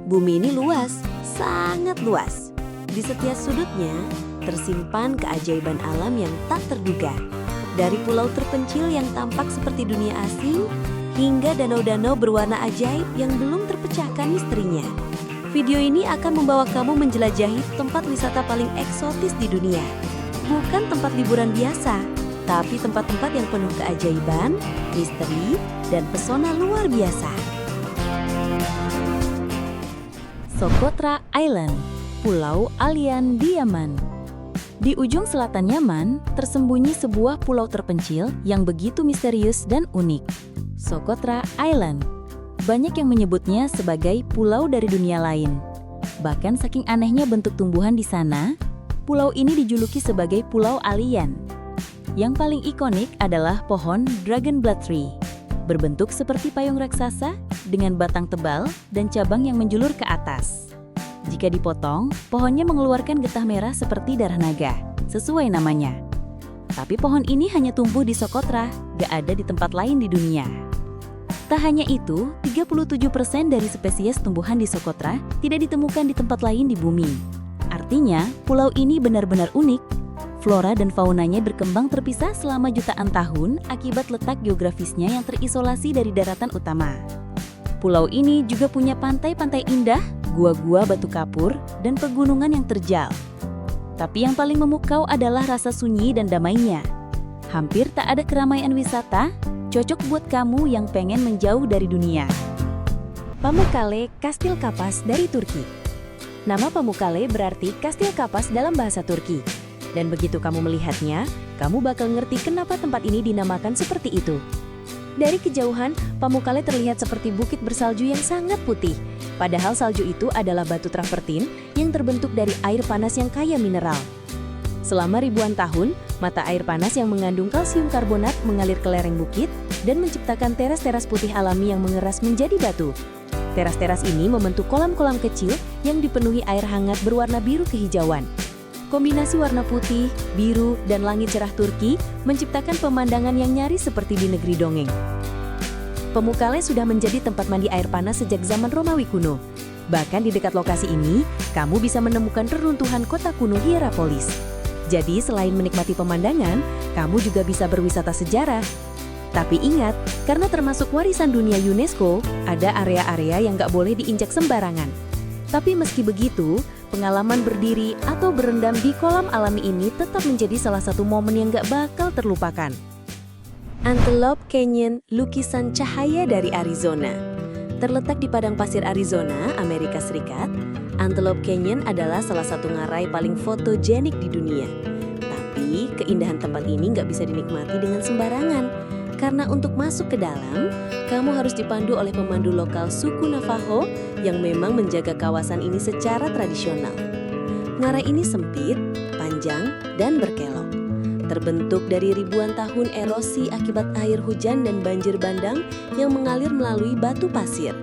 Bumi ini luas, sangat luas. Di setiap sudutnya tersimpan keajaiban alam yang tak terduga. Dari pulau terpencil yang tampak seperti dunia asing, hingga danau-danau berwarna ajaib yang belum terpecahkan misterinya. Video ini akan membawa kamu menjelajahi tempat wisata paling eksotis di dunia. Bukan tempat liburan biasa, tapi tempat-tempat yang penuh keajaiban, misteri, dan pesona luar biasa. Socotra Island, Pulau Alian di Yaman. Di ujung selatan Yaman, tersembunyi sebuah pulau terpencil yang begitu misterius dan unik. Socotra Island. Banyak yang menyebutnya sebagai pulau dari dunia lain. Bahkan saking anehnya bentuk tumbuhan di sana, pulau ini dijuluki sebagai Pulau Alian. Yang paling ikonik adalah pohon Dragon Blood Tree, berbentuk seperti payung raksasa dengan batang tebal dan cabang yang menjulur ke atas. Jika dipotong, pohonnya mengeluarkan getah merah seperti darah naga, sesuai namanya. Tapi pohon ini hanya tumbuh di Socotra, gak ada di tempat lain di dunia. Tak hanya itu, 37% dari spesies tumbuhan di Socotra tidak ditemukan di tempat lain di bumi. Artinya, pulau ini benar-benar unik. Flora dan faunanya berkembang terpisah selama jutaan tahun akibat letak geografisnya yang terisolasi dari daratan utama. Pulau ini juga punya pantai-pantai indah, gua-gua batu kapur, dan pegunungan yang terjal. Tapi yang paling memukau adalah rasa sunyi dan damainya. Hampir tak ada keramaian wisata, cocok buat kamu yang pengen menjauh dari dunia. Pamukkale, Kastil Kapas dari Turki. Nama Pamukkale berarti Kastil Kapas dalam bahasa Turki. Dan begitu kamu melihatnya, kamu bakal ngerti kenapa tempat ini dinamakan seperti itu. Dari kejauhan, Pamukkale terlihat seperti bukit bersalju yang sangat putih. Padahal salju itu adalah batu travertin yang terbentuk dari air panas yang kaya mineral. Selama ribuan tahun, mata air panas yang mengandung kalsium karbonat mengalir ke lereng bukit dan menciptakan teras-teras putih alami yang mengeras menjadi batu. Teras-teras ini membentuk kolam-kolam kecil yang dipenuhi air hangat berwarna biru kehijauan. Kombinasi warna putih, biru, dan langit cerah Turki menciptakan pemandangan yang nyaris seperti di negeri dongeng. Pamukkale sudah menjadi tempat mandi air panas sejak zaman Romawi kuno. Bahkan di dekat lokasi ini, kamu bisa menemukan reruntuhan kota kuno Hierapolis. Jadi selain menikmati pemandangan, kamu juga bisa berwisata sejarah. Tapi ingat, karena termasuk warisan dunia UNESCO, ada area-area yang nggak boleh diinjak sembarangan. Tapi meski begitu, pengalaman berdiri atau berendam di kolam alami ini tetap menjadi salah satu momen yang gak bakal terlupakan. Antelope Canyon, lukisan cahaya dari Arizona. Terletak di padang pasir Arizona, Amerika Serikat, Antelope Canyon adalah salah satu ngarai paling fotogenik di dunia. Tapi keindahan tempat ini gak bisa dinikmati dengan sembarangan. Karena untuk masuk ke dalam, kamu harus dipandu oleh pemandu lokal suku Navajo yang memang menjaga kawasan ini secara tradisional. Ngarai ini sempit, panjang, dan berkelok. Terbentuk dari ribuan tahun erosi akibat air hujan dan banjir bandang yang mengalir melalui batu pasir.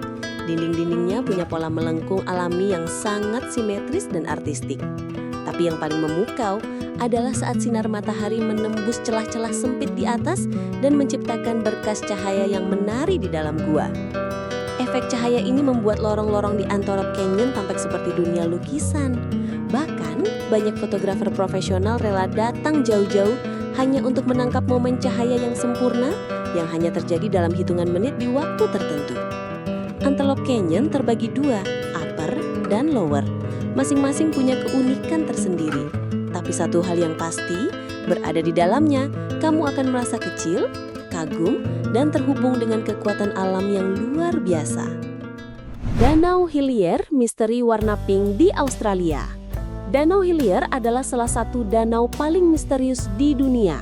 Dinding-dindingnya punya pola melengkung alami yang sangat simetris dan artistik. Tapi yang paling memukau adalah saat sinar matahari menembus celah-celah sempit di atas dan menciptakan berkas cahaya yang menari di dalam gua. Efek cahaya ini membuat lorong-lorong di Antelope Canyon tampak seperti dunia lukisan. Bahkan, banyak fotografer profesional rela datang jauh-jauh hanya untuk menangkap momen cahaya yang sempurna yang hanya terjadi dalam hitungan menit di waktu tertentu. Antelope Canyon terbagi dua, upper dan lower. Masing-masing punya keunikan tersendiri. Tapi satu hal yang pasti, berada di dalamnya, kamu akan merasa kecil, kagum, dan terhubung dengan kekuatan alam yang luar biasa. Danau Hillier, misteri warna pink di Australia. Danau Hillier adalah salah satu danau paling misterius di dunia.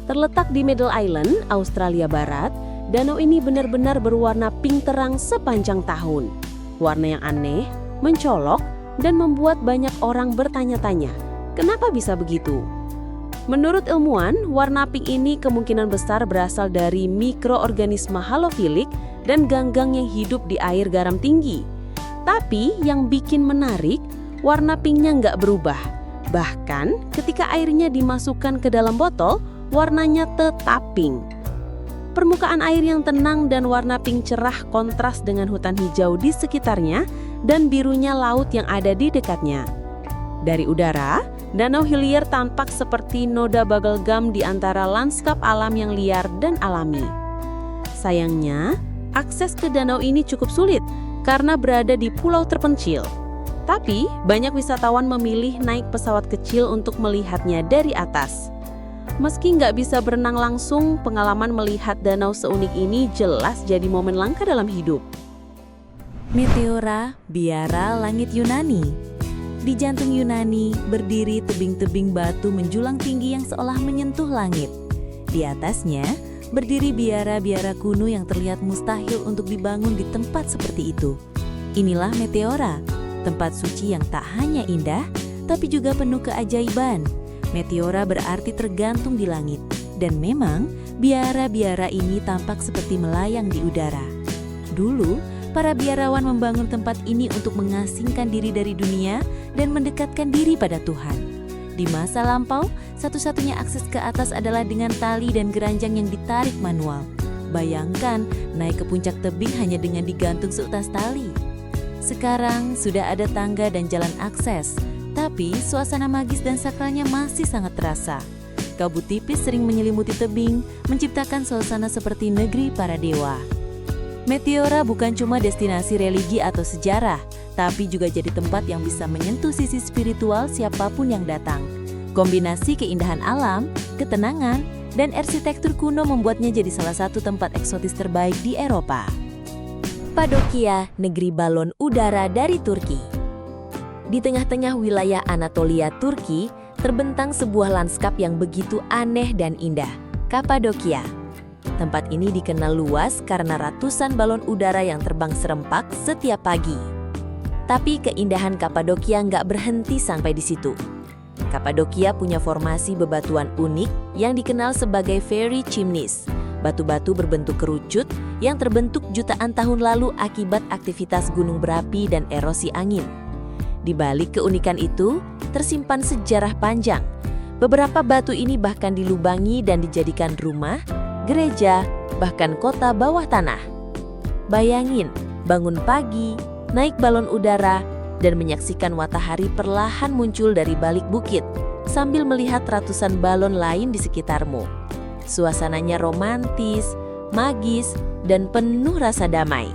Terletak di Middle Island, Australia Barat, danau ini benar-benar berwarna pink terang sepanjang tahun. Warna yang aneh, mencolok, dan membuat banyak orang bertanya-tanya, kenapa bisa begitu? Menurut ilmuwan, warna pink ini kemungkinan besar berasal dari mikroorganisme halofilik dan ganggang yang hidup di air garam tinggi. Tapi yang bikin menarik, warna pinknya nggak berubah. Bahkan ketika airnya dimasukkan ke dalam botol, warnanya tetap pink. Permukaan air yang tenang dan warna pink cerah kontras dengan hutan hijau di sekitarnya dan birunya laut yang ada di dekatnya. Dari udara, Danau Hillier tampak seperti noda bubble gum di antara lanskap alam yang liar dan alami. Sayangnya, akses ke danau ini cukup sulit karena berada di pulau terpencil. Tapi, banyak wisatawan memilih naik pesawat kecil untuk melihatnya dari atas. Meski nggak bisa berenang langsung, pengalaman melihat danau seunik ini jelas jadi momen langka dalam hidup. Meteora, biara langit Yunani. Di jantung Yunani, berdiri tebing-tebing batu menjulang tinggi yang seolah menyentuh langit. Di atasnya, berdiri biara-biara kuno yang terlihat mustahil untuk dibangun di tempat seperti itu. Inilah Meteora, tempat suci yang tak hanya indah, tapi juga penuh keajaiban. Meteora berarti tergantung di langit, dan memang biara-biara ini tampak seperti melayang di udara. Dulu, para biarawan membangun tempat ini untuk mengasingkan diri dari dunia dan mendekatkan diri pada Tuhan. Di masa lampau, satu-satunya akses ke atas adalah dengan tali dan keranjang yang ditarik manual. Bayangkan, naik ke puncak tebing hanya dengan digantung seutas tali. Sekarang sudah ada tangga dan jalan akses, tapi suasana magis dan sakralnya masih sangat terasa. Kabut tipis sering menyelimuti tebing, menciptakan suasana seperti negeri para dewa. Meteora bukan cuma destinasi religi atau sejarah, tapi juga jadi tempat yang bisa menyentuh sisi spiritual siapapun yang datang. Kombinasi keindahan alam, ketenangan, dan arsitektur kuno membuatnya jadi salah satu tempat eksotis terbaik di Eropa. Kapadokia, negeri balon udara dari Turki. Di tengah-tengah wilayah Anatolia, Turki, terbentang sebuah lanskap yang begitu aneh dan indah, Kapadokia. Tempat ini dikenal luas karena ratusan balon udara yang terbang serempak setiap pagi. Tapi keindahan Kapadokia nggak berhenti sampai di situ. Kapadokia punya formasi bebatuan unik yang dikenal sebagai fairy chimneys, batu-batu berbentuk kerucut yang terbentuk jutaan tahun lalu akibat aktivitas gunung berapi dan erosi angin. Di balik keunikan itu, tersimpan sejarah panjang. Beberapa batu ini bahkan dilubangi dan dijadikan rumah, gereja, bahkan kota bawah tanah. Bayangin, bangun pagi, naik balon udara, dan menyaksikan matahari perlahan muncul dari balik bukit, sambil melihat ratusan balon lain di sekitarmu. Suasananya romantis, magis, dan penuh rasa damai.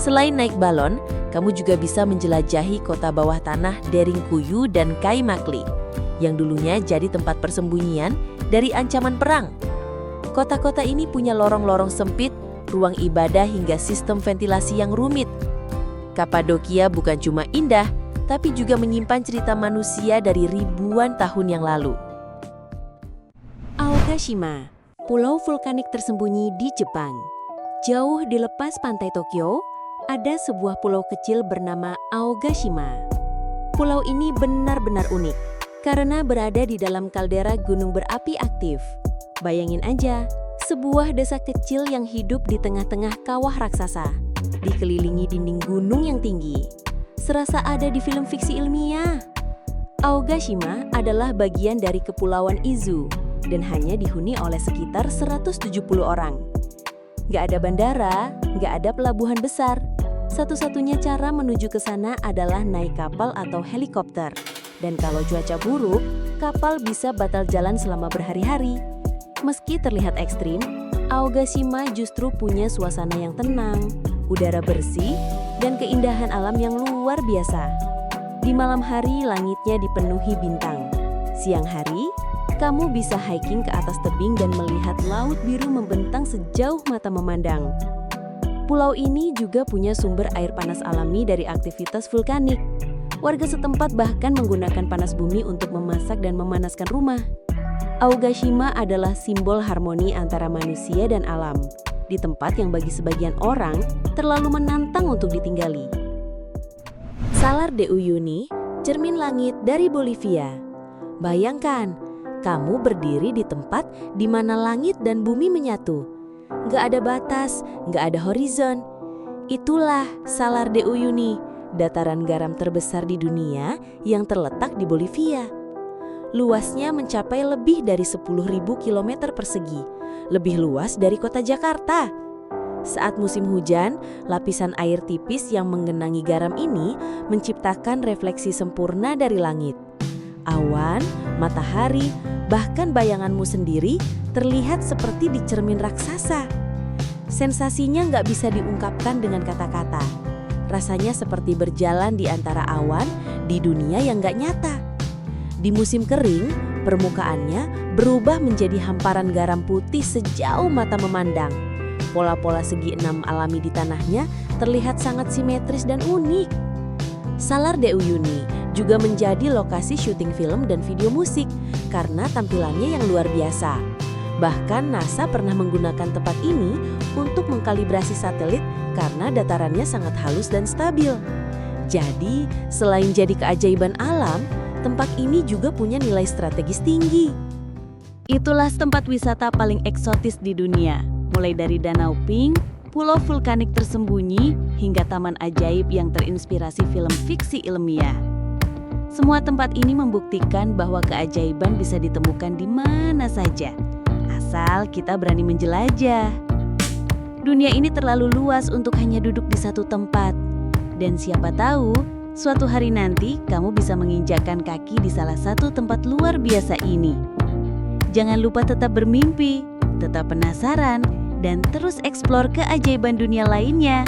Selain naik balon, kamu juga bisa menjelajahi kota bawah tanah Derinkuyu dan Kaimakli, yang dulunya jadi tempat persembunyian dari ancaman perang. Kota-kota ini punya lorong-lorong sempit, ruang ibadah hingga sistem ventilasi yang rumit. Kapadokia bukan cuma indah, tapi juga menyimpan cerita manusia dari ribuan tahun yang lalu. Aogashima, pulau vulkanik tersembunyi di Jepang. Jauh di lepas pantai Tokyo, ada sebuah pulau kecil bernama Aogashima. Pulau ini benar-benar unik, karena berada di dalam kaldera gunung berapi aktif. Bayangin aja, sebuah desa kecil yang hidup di tengah-tengah kawah raksasa, dikelilingi dinding gunung yang tinggi. Serasa ada di film fiksi ilmiah. Aogashima adalah bagian dari Kepulauan Izu dan hanya dihuni oleh sekitar 170 orang. Nggak ada bandara, nggak ada pelabuhan besar. Satu-satunya cara menuju ke sana adalah naik kapal atau helikopter. Dan kalau cuaca buruk, kapal bisa batal jalan selama berhari-hari. Meski terlihat ekstrim, Aogashima justru punya suasana yang tenang, udara bersih, dan keindahan alam yang luar biasa. Di malam hari, langitnya dipenuhi bintang. Siang hari, kamu bisa hiking ke atas tebing dan melihat laut biru membentang sejauh mata memandang. Pulau ini juga punya sumber air panas alami dari aktivitas vulkanik. Warga setempat bahkan menggunakan panas bumi untuk memasak dan memanaskan rumah. Aogashima adalah simbol harmoni antara manusia dan alam, di tempat yang bagi sebagian orang terlalu menantang untuk ditinggali. Salar de Uyuni, cermin langit dari Bolivia. Bayangkan, kamu berdiri di tempat di mana langit dan bumi menyatu. Nggak ada batas, nggak ada horizon. Itulah Salar de Uyuni, dataran garam terbesar di dunia yang terletak di Bolivia. Luasnya mencapai lebih dari 10.000 km persegi, lebih luas dari kota Jakarta. Saat musim hujan, lapisan air tipis yang menggenangi garam ini menciptakan refleksi sempurna dari langit. Awan, matahari, bahkan bayanganmu sendiri terlihat seperti di cermin raksasa. Sensasinya nggak bisa diungkapkan dengan kata-kata. Rasanya seperti berjalan di antara awan di dunia yang nggak nyata. Di musim kering, permukaannya berubah menjadi hamparan garam putih sejauh mata memandang. Pola-pola segi enam alami di tanahnya terlihat sangat simetris dan unik. Salar de Uyuni juga menjadi lokasi syuting film dan video musik karena tampilannya yang luar biasa. Bahkan NASA pernah menggunakan tempat ini untuk mengkalibrasi satelit karena datarannya sangat halus dan stabil. Jadi, selain jadi keajaiban alam, tempat ini juga punya nilai strategis tinggi. Itulah tempat wisata paling eksotis di dunia. Mulai dari Danau Pink, pulau vulkanik tersembunyi, hingga taman ajaib yang terinspirasi film fiksi ilmiah. Semua tempat ini membuktikan bahwa keajaiban bisa ditemukan di mana saja, asal kita berani menjelajah. Dunia ini terlalu luas untuk hanya duduk di satu tempat. Dan siapa tahu, suatu hari nanti kamu bisa menginjakkan kaki di salah satu tempat luar biasa ini. Jangan lupa tetap bermimpi, tetap penasaran, dan terus eksplor keajaiban dunia lainnya.